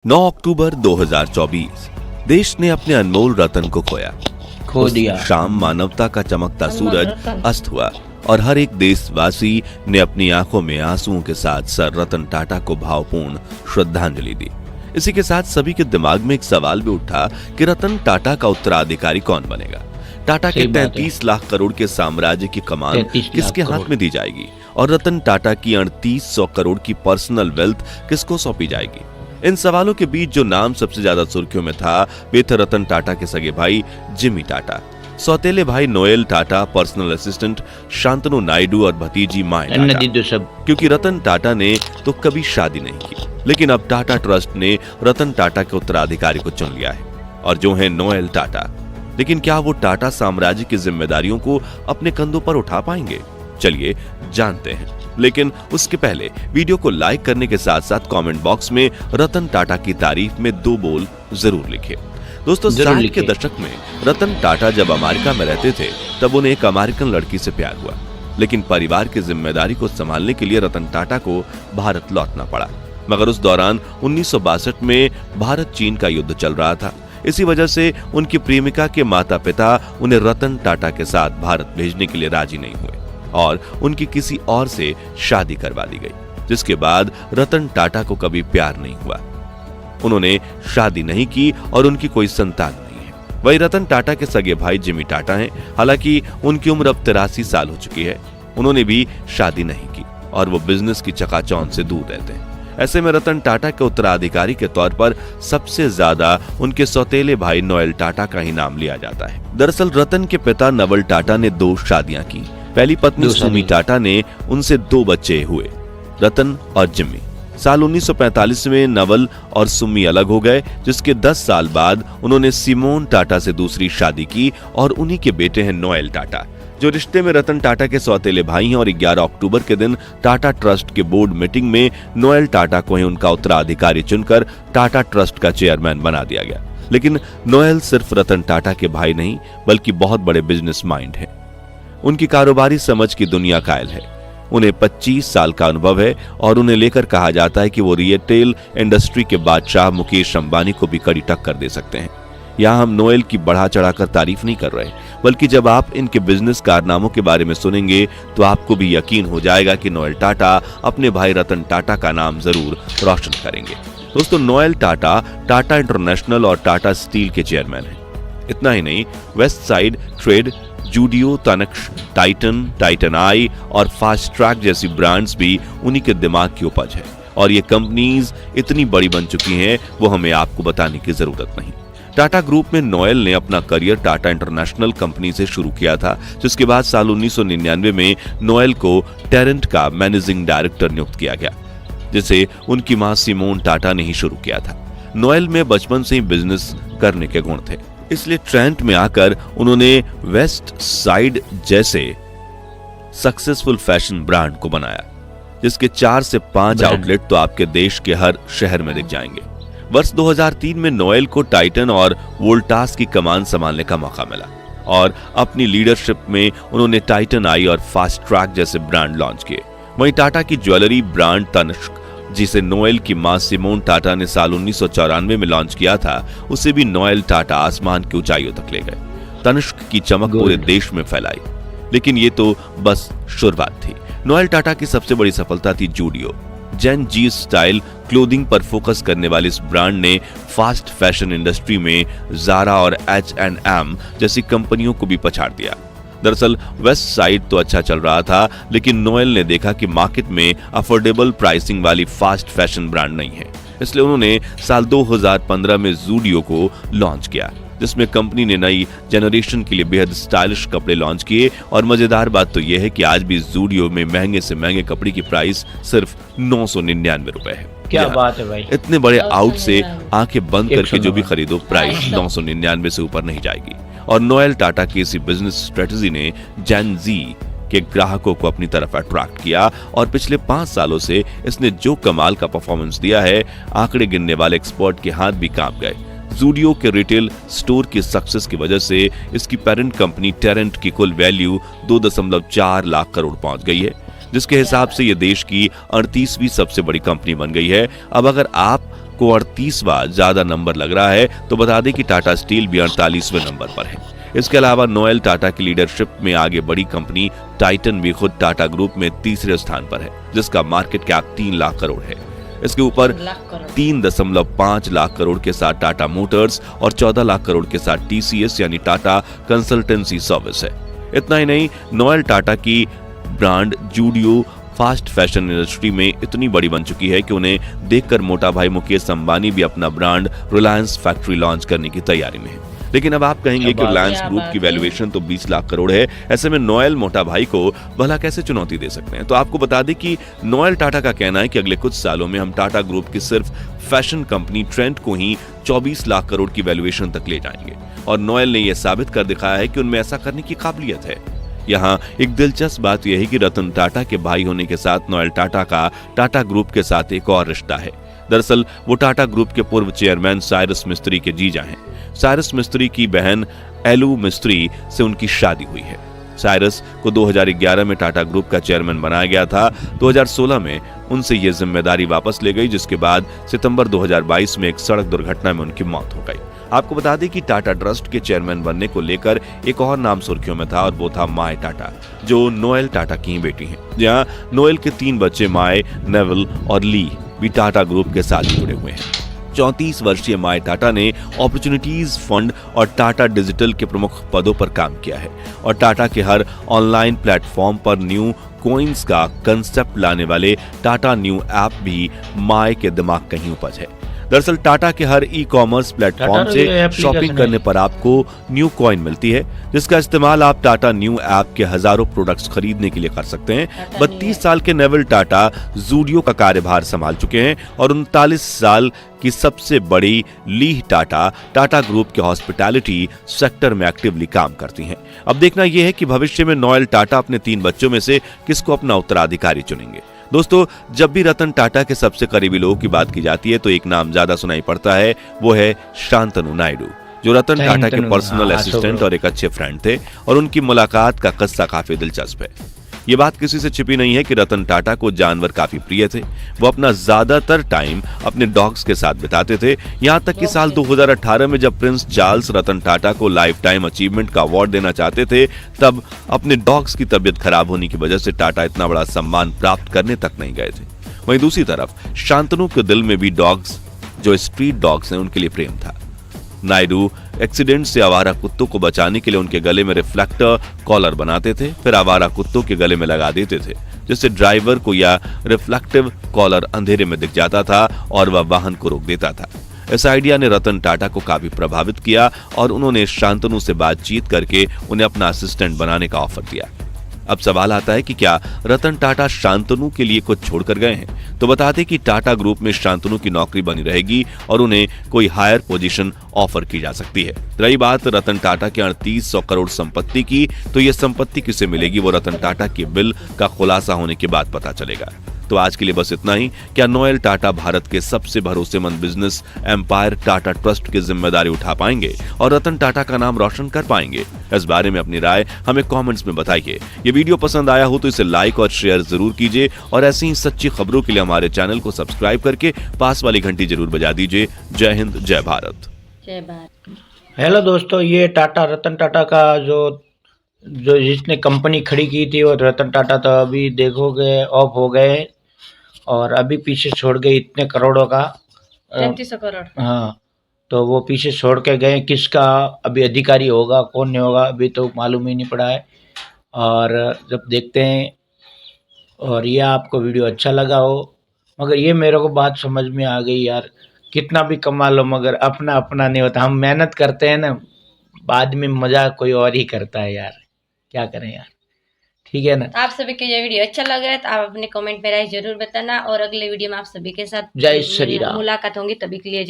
9 अक्टूबर 2024 देश ने अपने अनमोल रतन को खो दिया। शाम मानवता का चमकता सूरज अस्त हुआ और हर एक देशवासी ने अपनी आंखों में आंसुओं के साथ सर रतन टाटा को भावपूर्ण श्रद्धांजलि दी। इसी के साथ सभी के दिमाग में एक सवाल भी उठा कि रतन टाटा का उत्तराधिकारी कौन बनेगा। टाटा के 33 लाख करोड़ के साम्राज्य की कमान किसके हाथ में दी जाएगी और रतन टाटा की 3800 करोड़ की पर्सनल वेल्थ किसको सौंपी जाएगी। इन सवालों के बीच जो नाम सबसे ज्यादा सुर्खियों में था वे थे रतन टाटा के सगे भाई जिमी टाटा, सौतेले भाई Noel Tata, personal assistant Shantanu Naidu और भतीजी माया टाटा। क्योंकि रतन टाटा ने तो कभी शादी नहीं की, लेकिन अब टाटा ट्रस्ट ने रतन टाटा के उत्तराधिकारी को चुन लिया है और जो है नोएल टाटा। लेकिन क्या वो टाटा साम्राज्य की जिम्मेदारियों को अपने कंधों पर उठा पाएंगे? चलिए जानते हैं, लेकिन उसके पहले वीडियो को लाइक करने के साथ साथ कमेंट बॉक्स में रतन टाटा की तारीफ में 2 बोल जरूर लिखें। दोस्तों, 60 के दशक में रतन टाटा जब अमेरिका में रहते थे तब उन्हें एक अमेरिकन लड़की से प्यार हुआ, लेकिन परिवार की जिम्मेदारी को संभालने के लिए रतन टाटा को भारत लौटना पड़ा। मगर उस दौरान 1962 में भारत चीन का युद्ध चल रहा था। इसी वजह से उनकी प्रेमिका के माता पिता उन्हें रतन टाटा के साथ भारत भेजने के लिए राजी नहीं हुए और उनकी किसी और से शादी करवा दी गई, जिसके बाद रतन टाटा को कभी प्यार नहीं हुआ। उन्होंने शादी नहीं की और उनकी कोई संतान नहीं है। वही रतन टाटा के सगे भाई जिमी टाटा हैं। हालांकि उनकी उम्र अब 83 साल हो चुकी है। उन्होंने भी शादी नहीं की और वो बिजनेस की चकाचौंध से दूर रहते हैं। ऐसे में रतन टाटा के उत्तराधिकारी के तौर पर सबसे ज्यादा उनके सौतेले भाई नोएल टाटा का ही नाम लिया जाता है। दरअसल रतन के पिता नवल टाटा ने 2 शादियां की। पहली पत्नी सुमी टाटा ने उनसे 2 बच्चे हुए, रतन और जिमी। साल 1945 में नवल और सुमी अलग हो गए, जिसके 10 साल बाद उन्होंने सिमोन टाटा से दूसरी शादी की और उन्हीं के बेटे हैं नोएल टाटा, जो रिश्ते में रतन टाटा के सौतेले भाई हैं। और 11 अक्टूबर के दिन टाटा ट्रस्ट के बोर्ड मीटिंग में नोएल टाटा को ही उनका उत्तराधिकारी चुनकर टाटा ट्रस्ट का चेयरमैन बना दिया गया। लेकिन नोएल सिर्फ रतन टाटा के भाई नहीं बल्कि बहुत बड़े बिजनेस माइंड हैं। उनकी कारोबारी समझ की दुनिया कायल है। उन्हें 25 साल का अनुभव है और उन्हें लेकर कहा जाता है कि वो रिटेल इंडस्ट्री के बादशाह मुकेश अंबानी को भी कड़ी टक्कर दे सकते हैं। यहाँ हम नोएल की बढ़ा चढ़ाकर तारीफ नहीं कर रहे, बल्कि जब आप इनके बिजनेस कारनामों के बारे में सुनेंगे तो आपको भी यकीन हो जाएगा कि नोएल टाटा अपने भाई रतन टाटा का नाम जरूर रोशन करेंगे। दोस्तों, नोएल टाटा टाटा इंटरनेशनल और टाटा स्टील के चेयरमैन हैं। इतना ही नहीं, Westside Trent, Zudio, Tanishq, Titan, Titan Eye और फास्ट ट्रैक जैसी ब्रांड्स भी उन्हीं के दिमाग की उपज है और ये कंपनीज इतनी बड़ी बन चुकी हैं वो हमें आपको बताने की जरूरत नहीं। टाटा ग्रुप में नोएल ने अपना करियर टाटा इंटरनेशनल कंपनी से शुरू किया था, जिसके बाद साल 1999 में नोएल को टेरेंट का मैनेजिंग डायरेक्टर नियुक्त किया गया, जिसे उनकी मां सिमोन टाटा ने ही शुरू किया था। नोएल में बचपन से ही बिजनेस करने के गुण थे, इसलिए ट्रेंट में आकर उन्होंने वेस्ट साइड जैसे सक्सेसफुल फैशन ब्रांड को बनाया, जिसके 4 से 5 आउटलेट तो आपके देश के हर शहर में दिख जाएंगे। वर्ष 2003 में नोएल को टाइटन और वोल्टास की कमान संभालने का मौका मिला और अपनी लीडरशिप में उन्होंने टाइटन आई और फास्ट ट्रैक जैसे ब्रांड लॉन्च किए। वहीं टाटा की ज्वेलरी ब्रांड तनिष्क, जिसे नोएल की मां सिमोन टाटा ने साल 1994 में लॉन्च किया था, उसे भी नोएल टाटा आसमान की ऊंचाइयों तक ले गए। तनिष्क की चमक पूरे देश में फैलाई। लेकिन ये तो बस शुरुआत थी। नोएल टाटा की सबसे बड़ी सफलता थी जूडियो। जेन जी स्टाइल क्लोथिंग पर फोकस करने वाली इस ब्रांड ने फास्ट फैशन इंडस्ट्री में ज़ारा और H&M जैसी कंपनियों को भी पछाड़ दिया। दरअसल वेस्ट साइड तो अच्छा चल रहा था, लेकिन नोएल ने देखा कि मार्केट में अफोर्डेबल प्राइसिंग वाली फास्ट फैशन ब्रांड नहीं है, इसलिए उन्होंने साल 2015 में जूडियो को लॉन्च किया, जिसमें कंपनी ने नई जनरेशन के लिए बेहद स्टाइलिश कपड़े लॉन्च किए। और मजेदार बात तो यह है कि आज भी जूडियो में महंगे से महंगे कपड़े की प्राइस सिर्फ 999 रुपए है। क्या बात है भाई, इतने बड़े आउट से आंखें बंद करके जो भी खरीदो, प्राइस 999 से ऊपर नहीं जाएगी। और नोएल टाटा की इसी बिजनेस स्ट्रेटजी ने जेन जी के ग्राहकों को अपनी तरफ अट्रैक्ट किया और पिछले 5 सालों से इसने जो कमाल का परफॉर्मेंस दिया है, आंकड़े गिनने वाले एक्सपर्ट के हाथ भी कांप गए। जूडियो के रिटेल स्टोर की सक्सेस की वजह से इसकी पेरेंट कंपनी टेरेंट की कुल वैल्यू 2.4 लाख करोड़ पहुंच गई है। जिसके हिसाब से ये देश की 38वीं सबसे बड़ी कंपनी बन गई है। अब अगर आपको 38वां ज्यादा नंबर लग रहा है तो बता दें कि टाटा स्टील भी 48वें नंबर पर है। इसके अलावा नोएल टाटा की लीडरशिप में आगे बड़ी कंपनी टाइटन भी खुद टाटा ग्रुप में तीसरे स्थान पर है, जिसका मार्केट कैप 3 लाख करोड़ है। इसके ऊपर 3.5 लाख करोड़ के साथ टाटा मोटर्स और 14 लाख करोड़ के साथ टीसीएस यानी टाटा कंसल्टेंसी सर्विस है। इतना ही नहीं, नोएल टाटा की brand Zudio fast fashion industry में इतनी बड़ी बन चुकी है कि उन्हें देखकर मोटा भाई मुकेश अंबानी भी अपना ब्रांड रिलायंस फैक्ट्री लॉन्च करने की तैयारी में है। लेकिन अब आप कहेंगे कि रिलायंस ग्रुप की वैल्यूएशन तो 20 लाख करोड़ है, ऐसे में नोएल मोटा भाई को भला कैसे चुनौती दे सकते हैं? तो आपको बता दें कि नोएल टाटा का कहना है कि अगले कुछ सालों में हम टाटा ग्रुप की सिर्फ फैशन कंपनी ट्रेंड को ही 24 लाख करोड़ की वैल्यूएशन तक ले जाएंगे और नोएल ने यह साबित कर दिखाया है कि उनमें ऐसा करने की काबिलियत है। यहाँ एक दिलचस्प बात यह है कि रतन टाटा के भाई होने के साथ नोएल टाटा का टाटा ग्रुप के साथ एक और रिश्ता है। दरअसल वो टाटा ग्रुप के पूर्व चेयरमैन साइरस मिस्त्री के जीजा हैं। साइरस मिस्त्री की बहन एलू मिस्त्री से उनकी शादी हुई है। साइरस को 2011 में टाटा ग्रुप का चेयरमैन बनाया गया था। 2016 में उनसे ये जिम्मेदारी वापस ले गई, जिसके बाद सितंबर 2022 में एक सड़क दुर्घटना में उनकी मौत हो गई। आपको बता दें कि टाटा ट्रस्ट के चेयरमैन बनने को लेकर एक और नाम सुर्खियों में था और वो था माय टाटा, जो नोएल टाटा की बेटी हैं। जहां नोएल के 3 बच्चे माय, नेविल और ली भी टाटा ग्रुप के साथ जुड़े हुए हैं। 34 वर्षीय माय टाटा ने अपॉर्चुनिटीज फंड और टाटा डिजिटल के प्रमुख पदों पर काम किया है और टाटा के हर ऑनलाइन प्लेटफॉर्म पर न्यू कॉइन्स का कंसेप्ट लाने वाले टाटा न्यू ऐप भी माय के दिमाग का ही उपज है। दरअसल टाटा के हर ई कॉमर्स प्लेटफॉर्म से शॉपिंग करने पर आपको न्यू कॉइन मिलती है, जिसका इस्तेमाल आप टाटा न्यू ऐप के हजारों प्रोडक्ट्स खरीदने के लिए कर सकते हैं। 32 साल के नेविल टाटा जूडियो का कार्यभार संभाल चुके हैं और 39 साल की सबसे बड़ी लीह टाटा टाटा ग्रुप के हॉस्पिटैलिटी सेक्टर में एक्टिवली काम करती हैं। अब देखना यह है कि भविष्य में नोएल टाटा अपने 3 बच्चों में से किसको अपना उत्तराधिकारी चुनेंगे। दोस्तों, जब भी रतन टाटा के सबसे करीबी लोगों की बात की जाती है तो एक नाम ज्यादा सुनाई पड़ता है, वो है शांतनु नायडू, जो रतन टाटा के पर्सनल असिस्टेंट और एक अच्छे फ्रेंड थे और उनकी मुलाकात का किस्सा काफी दिलचस्प है। ये बात किसी से छिपी नहीं है कि रतन टाटा को जानवर काफी प्रिय थे। वो अपना ज्यादातर टाइम अपने डॉग्स के साथ बिताते थे। यहाँ तक कि साल 2018 में जब प्रिंस चार्ल्स रतन टाटा को लाइफ टाइम अचीवमेंट का अवार्ड देना चाहते थे, तब अपने डॉग्स की तबीयत खराब होने की वजह से टाटा इतना बड़ा सम्मान प्राप्त करने तक नहीं गए थे। वहीं दूसरी तरफ शांतनु के दिल में भी डॉग्स, जो स्ट्रीट डॉग्स हैं, उनके लिए प्रेम था। नायडू एक्सीडेंट से आवारा कुत्तों को बचाने के लिए उनके गले में रिफ्लेक्टर कॉलर बनाते थे, फिर आवारा कुत्तों के गले में लगा देते थे, जिससे ड्राइवर को या रिफ्लेक्टिव कॉलर अंधेरे में दिख जाता था और वह वाहन को रोक देता था। इस आइडिया ने रतन टाटा को काफी प्रभावित किया और उन्होंने शांतनु से बातचीत करके उन्हें अपना असिस्टेंट बनाने का ऑफर दिया। अब सवाल आता है कि क्या रतन टाटा शांतनु के लिए कुछ छोड़कर गए हैं? तो बता दें कि टाटा ग्रुप में शांतनु की नौकरी बनी रहेगी और उन्हें कोई हायर पोजीशन ऑफर की जा सकती है। रही बात रतन टाटा के 3800 करोड़ संपत्ति की, तो यह संपत्ति किसे मिलेगी वो रतन टाटा के बिल का खुलासा होने के बाद पता चलेगा। तो आज के लिए बस इतना ही। क्या नोएल टाटा भारत के सबसे भरोसेमंद बिजनेस एम्पायर टाटा ट्रस्ट की जिम्मेदारी उठा पाएंगे और रतन टाटा का नाम रोशन कर पाएंगे? इस बारे में अपनी राय हमें कमेंट्स में बताइए। ये वीडियो पसंद आया हो तो इसे लाइक और शेयर जरूर कीजिए और ऐसी ही सच्ची खबरों के लिए हमारे चैनल को सब्सक्राइब करके पास वाली घंटी जरूर बजा दीजिए। जय हिंद, जय भारत। जय भारत। हेलो दोस्तों, ये टाटा रतन टाटा का जो जिसने कंपनी खड़ी की थी वो रतन टाटा तो अभी देखोगे ऑफ हो गए और अभी पीछे छोड़ गए इतने करोड़ों का 3300 करोड़। हाँ, तो वो पीछे छोड़ के गए। किसका अभी अधिकारी होगा कौन नहीं होगा अभी तो मालूम ही नहीं पड़ा है। और जब देखते हैं, और ये आपको वीडियो अच्छा लगा हो, मगर ये मेरे को बात समझ में आ गई यार, कितना भी कमा लो मगर अपना अपना नहीं होता। हम मेहनत करते हैं ना, बाद में मजा कोई और ही करता है यार, क्या करें यार। ठीक है ना। आप सभी को ये वीडियो अच्छा लगा है तो आप अपने कमेंट में राय जरूर बताना और अगले वीडियो में आप सभी के साथ जय श्री राम मुलाकात होंगी, तभी के लिए जय।